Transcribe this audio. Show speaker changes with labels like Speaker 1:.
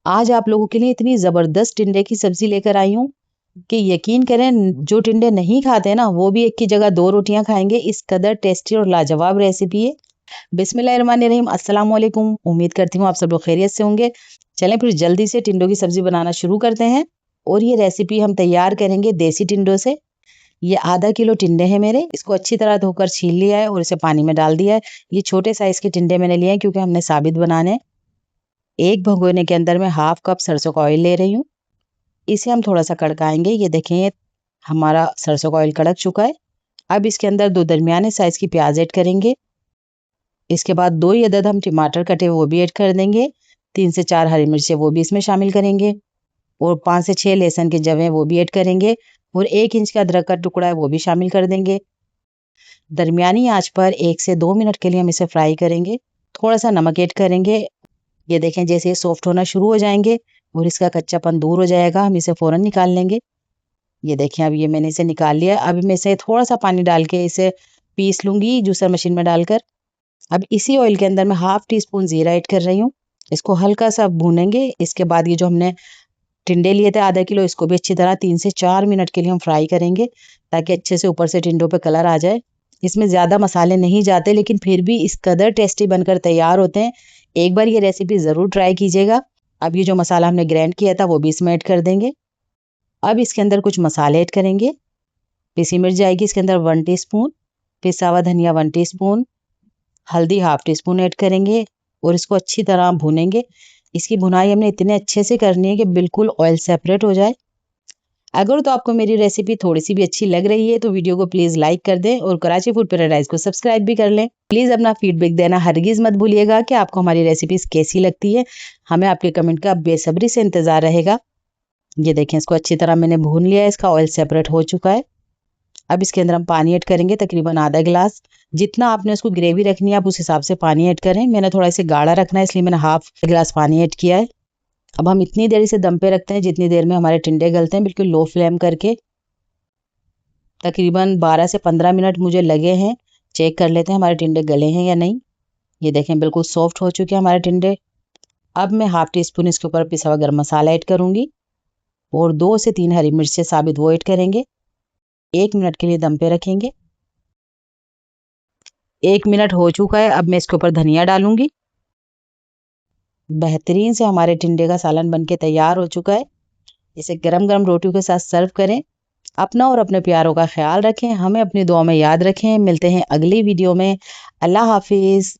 Speaker 1: आज आप लोगों के लिए इतनी ज़बरदस्त टिंडे की सब्ज़ी लेकर आई हूँ कि यकीन करें, जो टिंडे नहीं खाते ना वो भी एक की जगह 2 रोटियाँ खाएँगे। इस कदर टेस्टी और लाजवाब रेसिपी है। बिस्मिल्लाहिर्रहमानिर्रहीम, अस्सलाम वालेकुम। उम्मीद करती हूँ आप सब लोग खैरियत से होंगे। चलें फिर जल्दी से टिंडों की सब्ज़ी बनाना शुरू करते हैं। और ये रेसिपी हम तैयार करेंगे देसी टिंडों से। ये आधा किलो टिंडे हैं मेरे। इसको अच्छी तरह धोकर छील लिया है और इसे पानी में डाल दिया है। ये छोटे साइज़ के टिंडे मैंने लिए हैं क्योंकि हमने साबित बनाने हैं। एक भगोने के अंदर मैं हाफ कप सरसों का ऑयल ले रही हूँ। इसे हम थोड़ा सा कड़काएंगे। ये देखें, हमारा सरसों का ऑयल कड़क चुका है। अब इसके अंदर 2 दरमियाने साइज की प्याज ऐड करेंगे। इसके बाद 2 ही अदद हम टमाटर कटे वो भी ऐड कर देंगे। 3 से 4 हरी मिर्चें वो भी इसमें शामिल करेंगे और 5 से 6 लहसुन के जवें वो भी ऐड करेंगे और 1 इंच का अदरक का टुकड़ा है वो भी शामिल कर देंगे। दरमियानी आंच पर 1 से 2 मिनट के लिए हम इसे फ्राई करेंगे। थोड़ा सा नमक ऐड करेंगे। ये देखें, जैसे ये सॉफ्ट होना शुरू हो जाएंगे और इसका कच्चापन दूर हो जाएगा, हम इसे फ़ौरन निकाल लेंगे। ये देखें, अब ये मैंने इसे निकाल लिया। अब मैं इसे थोड़ा सा पानी डाल के इसे पीस लूँगी जूसर मशीन में डालकर। अब इसी ऑयल के अंदर मैं हाफ़ टी स्पून ज़ीरा ऐड कर रही हूँ। इसको हल्का सा भूनेंगे। इसके बाद ये जो हमने टिंडे लिए थे आधा किलो, इसको भी अच्छी तरह 3 से 4 मिनट के लिए हम फ्राई करेंगे ताकि अच्छे से ऊपर से टिंडों पे कलर आ जाए। इसमें ज़्यादा मसाले नहीं जाते लेकिन फिर भी इस कदर टेस्टी बनकर तैयार होते हैं। एक बार ये रेसिपी ज़रूर ट्राई कीजिएगा। अब ये जो मसाला हमने ग्राइंड किया था वो भी इसमें ऐड कर देंगे। अब इसके अंदर कुछ मसाले ऐड करेंगे। पिसी मिर्च जाएगी इसके अंदर 1 टीस्पून, पिसा हुआ धनिया 1 टीस्पून, हल्दी हाफ टीस्पून ऐड करेंगे और इसको अच्छी तरह भूनेंगे। इसकी भुनाई हमने इतने अच्छे से करनी है कि बिल्कुल ऑयल सेपरेट हो जाए। अगर तो आपको मेरी रेसिपी थोड़ी सी भी अच्छी लग रही है तो वीडियो को प्लीज़ लाइक कर दें और कराची फूड पैराडाइज को सब्सक्राइब भी कर लें। प्लीज़ अपना फीडबैक देना हरगिज़ मत भूलिएगा कि आपको हमारी रेसिपीज़ कैसी लगती है। हमें आपके कमेंट का बेसब्री से इंतज़ार रहेगा। ये देखें, इसको अच्छी तरह मैंने भून लिया है, इसका ऑयल सेपरेट हो चुका है। अब इसके अंदर हम पानी ऐड करेंगे, तकरीबन आधा गिलास। जितना आपने उसको ग्रेवी रखनी है आप उस हिसाब से पानी ऐड करें। मैंने थोड़ा इसे गाढ़ा रखना है इसलिए मैंने हाफ गिलास पानी ऐड किया है। अब हम इतनी देर इसे दम पे रखते हैं जितनी देर में हमारे टिंडे गलते हैं, बिल्कुल लो फ्लेम करके। तकरीबन 12 से 15 मिनट मुझे लगे हैं। चेक कर लेते हैं हमारे टिंडे गले हैं या नहीं। ये देखें, बिल्कुल सॉफ्ट हो चुके हैं हमारे टिंडे। अब मैं हाफ टी स्पून इसके ऊपर पिसा हुआ गरम मसाला ऐड करूंगी और 2 से 3 हरी मिर्चें साबित वो ऐड करेंगे। 1 मिनट के लिए दम पे रखेंगे। 1 मिनट हो चुका है। अब मैं इसके ऊपर धनिया डालूंगी। बेहतरीन से हमारे टिंडे का सालन बनके तैयार हो चुका है। इसे गरम गरम रोटियों के साथ सर्व करें। अपना और अपने प्यारों का ख्याल रखें। हमें अपनी दुआ में याद रखें। मिलते हैं अगली वीडियो में। अल्लाह हाफिज़।